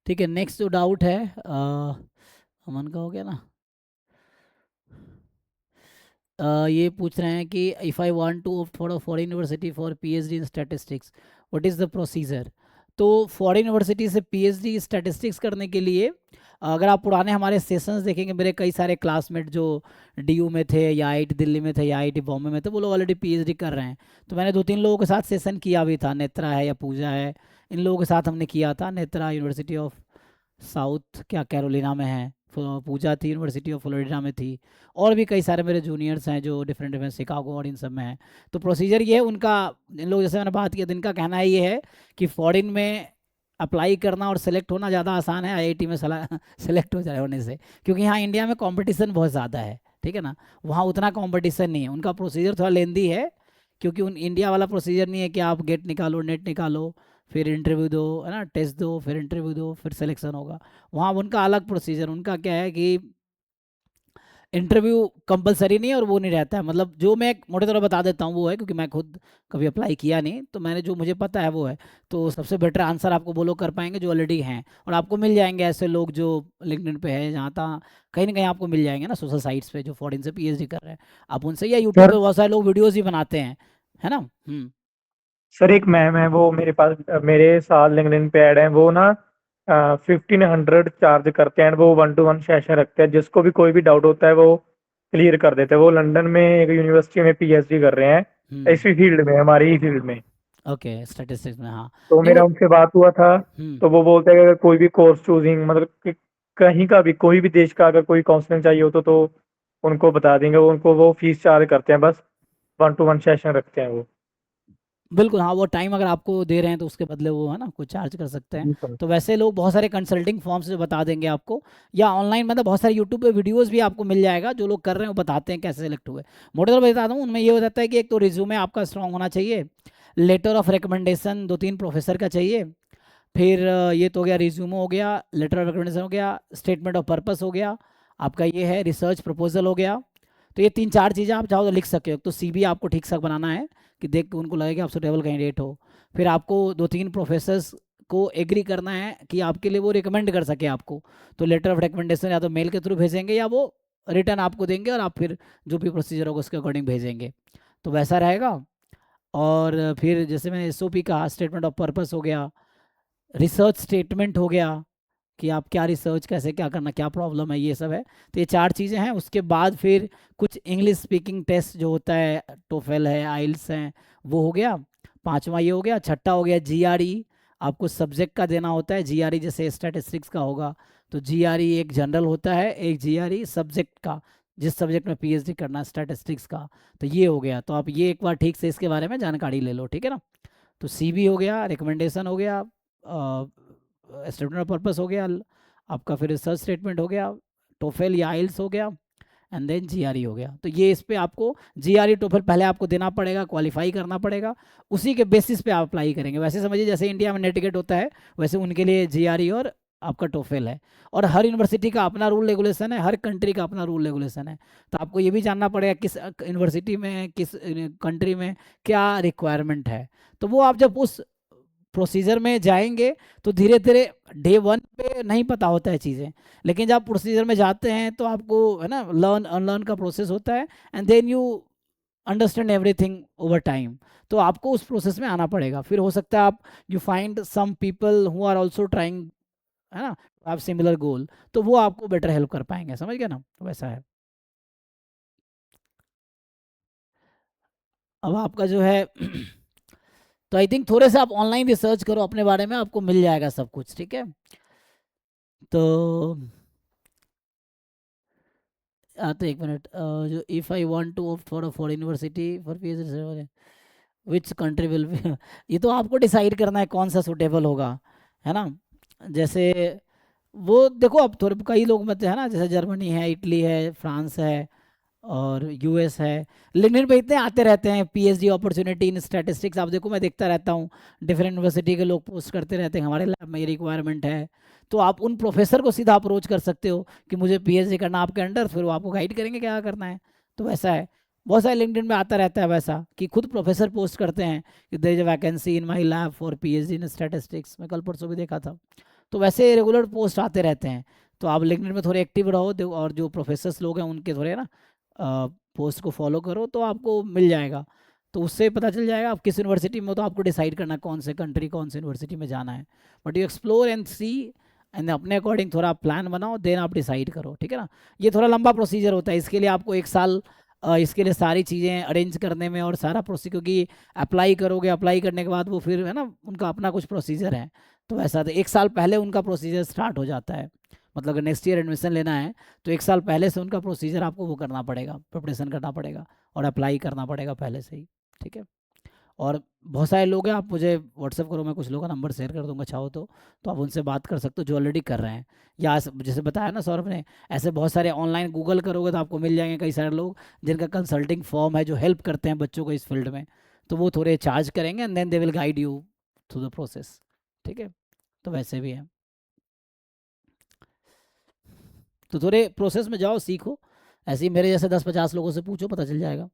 ठीक है, नेक्स्ट जो डाउट है अमन का हो गया ना। ये पूछ रहे हैं कि if I want to opt for a foreign university for PhD in statistics, what is the procedure. तो फॉरेन यूनिवर्सिटी से पीएचडी स्टैटिस्टिक्स करने के लिए अगर आप पुराने हमारे सेशंस देखेंगे, मेरे कई सारे क्लासमेट जो डीयू में थे या आईआईटी दिल्ली में थे या आईआईटी बॉम्बे में थे, वो लोग ऑलरेडी पीएचडी कर रहे हैं। तो मैंने 2-3 लोगों के साथ सेशन किया भी था, नेत्रा है या पूजा है, इन लोगों के साथ हमने किया था। नेत्रा यूनिवर्सिटी ऑफ साउथ क्या कैरोलिना में है, पूजा थी यूनिवर्सिटी ऑफ फ्लोरिडा में थी, और भी कई सारे मेरे जूनियर्स हैं जो डिफरेंट डिफरेंट शिकागो और इन सब में हैं। तो प्रोसीजर ये है उनका, इन लोग जैसे मैंने बात किया, तो इनका कहना है ये है कि फॉरेन में अप्लाई करना और सेलेक्ट होना ज़्यादा आसान है आईआईटी में सेलेक्ट हो जाए होने से, क्योंकि यहाँ इंडिया में कंपटीशन बहुत ज़्यादा है, ठीक है ना। वहाँ उतना कंपटीशन नहीं है, उनका प्रोसीजर थोड़ा लेंदी है, क्योंकि उन इंडिया वाला प्रोसीजर नहीं है कि आप गेट निकालो, नेट निकालो, फिर इंटरव्यू दो, है ना, टेस्ट दो, फिर इंटरव्यू दो, फिर सिलेक्शन होगा। वहाँ उनका अलग प्रोसीजर, उनका क्या है कि इंटरव्यू कंपलसरी नहीं है और वो नहीं रहता है। मतलब जो मैं मोटे तौर पर बता देता हूँ वो है, क्योंकि मैं खुद कभी अप्लाई किया नहीं, तो मैंने जो मुझे पता है वो है। तो सबसे बेटर आंसर आपको वो लोग कर पाएंगे जो ऑलरेडी हैं, और आपको मिल जाएंगे ऐसे लोग जो लिंक्डइन पे है, जहाँ तहाँ कहीं ना कहीं आपको मिल जाएंगे ना, सोशल साइट्स पे, जो फॉरेन से पीएचडी कर रहे हैं। आप उनसे, या यूट्यूब सर पे बहुत सारे लोग वीडियोज़ भी बनाते हैं, है ना। सर एक मैम है, वो मेरे पास मेरे साथ लिंक्डइन पे ऐड है। वो ना 1500 चार्ज करते हैं। वो 1-to-1 सेशन रखते हैं, जिसको भी कोई भी डाउट होता है वो क्लियर कर देते हैं। वो लंदन में एक यूनिवर्सिटी में पीएचडी कर रहे हैं, हम्म इसी फील्ड में, हमारी ही फील्ड में। ओके, स्टैटिस्टिक्स में, हाँ। तो नहीं मेरा वो, उनसे बात हुआ था। हम्म तो वो बोलते हैं कि अगर कोई भी कोर्स चूजिंग, मतलब कि कहीं का भी, कोई भी देश का अगर कोई काउंसलिंग चाहिए हो तो उनको बता देंगे। वो उनको वो फीस चार्ज करते हैं, बस 1-to-1 सेशन रखते हैं वो। बिल्कुल, हाँ, वो टाइम अगर आपको दे रहे हैं तो उसके बदले वो, है ना, कुछ चार्ज कर सकते हैं। जी सर। तो वैसे लोग बहुत सारे कंसल्टिंग फॉर्म्स जो बता देंगे आपको, या ऑनलाइन, मतलब बहुत सारे यूट्यूब पे वीडियोस भी आपको मिल जाएगा, जो लोग कर रहे हैं वो बताते हैं कैसे सेलेक्ट हुए। मोटे तौर पर बता दूँ, उनमें ये हो जाता है कि एक तो रिज्यूमे आपका स्ट्रांग होना चाहिए, लेटर ऑफ रिकमेंडेशन 2-3 प्रोफेसर का चाहिए, फिर ये तो हो गया, रिज्यूमे हो गया, लेटर ऑफ रिकमेंडेशन हो गया, स्टेटमेंट ऑफ पर्पस हो गया, आपका ये है रिसर्च प्रपोजल हो गया। तो ये 3-4 चीज़ें आप चाहो तो लिख सकते हो। तो सीवी आपको ठीक सा बनाना है कि देख के उनको लगे कि आप सुटेबल कैंडिडेट हो। फिर आपको 2-3 प्रोफेसर्स को एग्री करना है कि आपके लिए वो रिकमेंड कर सके आपको। तो लेटर ऑफ रिकमेंडेशन या तो मेल के थ्रू भेजेंगे, या वो रिटर्न आपको देंगे, और आप फिर जो भी प्रोसीजर होगा उसके अकॉर्डिंग भेजेंगे। तो वैसा रहेगा। और फिर जैसे मैंने एसओपी कहा, स्टेटमेंट ऑफ पर्पस हो गया, रिसर्च स्टेटमेंट हो गया कि आप क्या रिसर्च, कैसे क्या करना, क्या प्रॉब्लम है, ये सब है। तो ये 4 चीज़ें हैं। उसके बाद फिर कुछ इंग्लिश स्पीकिंग टेस्ट जो होता है, टोफेल है, आइल्स हैं, वो हो गया। 5वां ये हो गया। छठा हो गया जीआरई, आपको सब्जेक्ट का देना होता है। जीआरई जैसे स्टैटिस्टिक्स का होगा, तो जीआरई एक जनरल होता है, एक जीआरई सब्जेक्ट का, जिस सब्जेक्ट में पीएचडी करना है स्टैटिस्टिक्स का। तो ये हो गया। तो आप ये एक बार ठीक से इसके बारे में जानकारी ले लो, ठीक है ना। तो सीवी हो गया, रिकमेंडेशन हो गया, स्टेटमेंट ऑफ पर्पस हो गया आपका, फिर रिसर्च स्टेटमेंट हो गया, टोफेल या आइल्स हो गया, एंड देन जीआरई हो गया। तो ये इस पे आपको जीआरई टोफेल पहले आपको देना पड़ेगा, क्वालिफाई करना पड़ेगा, उसी के बेसिस पे आप अप्लाई करेंगे। वैसे समझिए जैसे इंडिया में नेट गेट होता है, वैसे उनके लिए जीआरई और आपका टोफेल है। और हर यूनिवर्सिटी का अपना रूल रेगुलेशन है, हर कंट्री का अपना रूल रेगुलेशन है। तो आपको ये भी जानना पड़ेगा किस यूनिवर्सिटी में, किस कंट्री में क्या रिक्वायरमेंट है। तो वो आप जब उस प्रोसीजर में जाएंगे तो धीरे धीरे, डे 1 पे नहीं पता होता है चीज़ें, लेकिन जब प्रोसीजर में जाते हैं तो आपको, है ना, लर्न अनलर्न का प्रोसेस होता है, and then you understand everything over time. तो आपको उस प्रोसेस में आना पड़ेगा। फिर हो सकता है आप, you find some people who are also trying, है ना, आप सिमिलर गोल, तो वो आपको बेटर हेल्प कर पाएंगे, समझ गए ना, वैसा है। अब आपका जो है तो आई थिंक थोड़े से आप ऑनलाइन रिसर्च करो अपने बारे में, आपको मिल जाएगा सब कुछ, ठीक है। तो तो एक मिनट, जो if I want to opt for a foreign university for PhD, which country will be ये तो आपको डिसाइड करना है कौन सा सूटेबल होगा, है ना। जैसे वो देखो, अब थोड़े कई लोग मत है ना, जैसे जर्मनी है, इटली है, फ्रांस है, और यूएस है। लिंक्डइन पे इतने आते रहते हैं पीएचडी अपॉर्चुनिटी इन स्टैटिस्टिक्स, आप देखो, मैं देखता रहता हूँ, डिफरेंट यूनिवर्सिटी के लोग पोस्ट करते रहते हैं हमारे लैब में ये रिक्वायरमेंट है। तो आप उन प्रोफेसर को सीधा अप्रोच कर सकते हो कि मुझे पीएचडी करना आपके अंडर, फिर वो आपको गाइड करेंगे क्या करना है। तो वैसा है, बहुत सारे लिंक्डइन में आता रहता है वैसा, कि खुद प्रोफेसर पोस्ट करते हैं कि there is a vacancy in my lab for PhD in statistics. मैं कल परसों भी देखा था। तो वैसे रेगुलर पोस्ट आते रहते हैं, तो आप लिंक्डइन में थोड़े एक्टिव रहो, और जो प्रोफेसर्स लोग हैं उनके थोड़े ना पोस्ट को फॉलो करो, तो आपको मिल जाएगा। तो उससे पता चल जाएगा आप किस यूनिवर्सिटी में हो, तो आपको डिसाइड करना है कौन से कंट्री कौन से यूनिवर्सिटी में जाना है। But you explore and see, and अपने अकॉर्डिंग थोड़ा प्लान बनाओ, देन आप डिसाइड करो, ठीक है ना। ये थोड़ा लंबा प्रोसीजर होता है, इसके लिए आपको 1 साल इसके लिए सारी चीज़ें अरेंज करने में और सारा प्रोसीजर, क्योंकि अप्लाई करोगे, अप्लाई करने के बाद वो फिर है ना उनका अपना कुछ प्रोसीजर है, तो ऐसा तो 1 साल पहले उनका प्रोसीजर स्टार्ट हो जाता है। मतलब अगर नेक्स्ट ईयर एडमिशन लेना है तो 1 साल पहले से उनका प्रोसीजर आपको वो करना पड़ेगा, प्रिपरेशन करना पड़ेगा और अप्लाई करना पड़ेगा पहले से ही, ठीक है। और बहुत सारे लोग हैं, आप मुझे व्हाट्सअप करो, मैं कुछ लोगों का नंबर शेयर कर दूंगा, चाहो तो आप उनसे बात कर सकते हो जो ऑलरेडी कर रहे हैं। या जैसे बताया ना सौरभ ने, ऐसे बहुत सारे ऑनलाइन गूगल करोगे तो आपको मिल जाएंगे कई सारे लोग जिनका कंसल्टिंग फॉर्म है, जो हेल्प करते हैं बच्चों को इस फील्ड में, तो वो थोड़े चार्ज करेंगे and then they will guide you through the process, ठीक है। तो वैसे भी है, तो थोड़े प्रोसेस में जाओ, सीखो, ऐसे ही मेरे जैसे 10-50 लोगों से पूछो, पता चल जाएगा।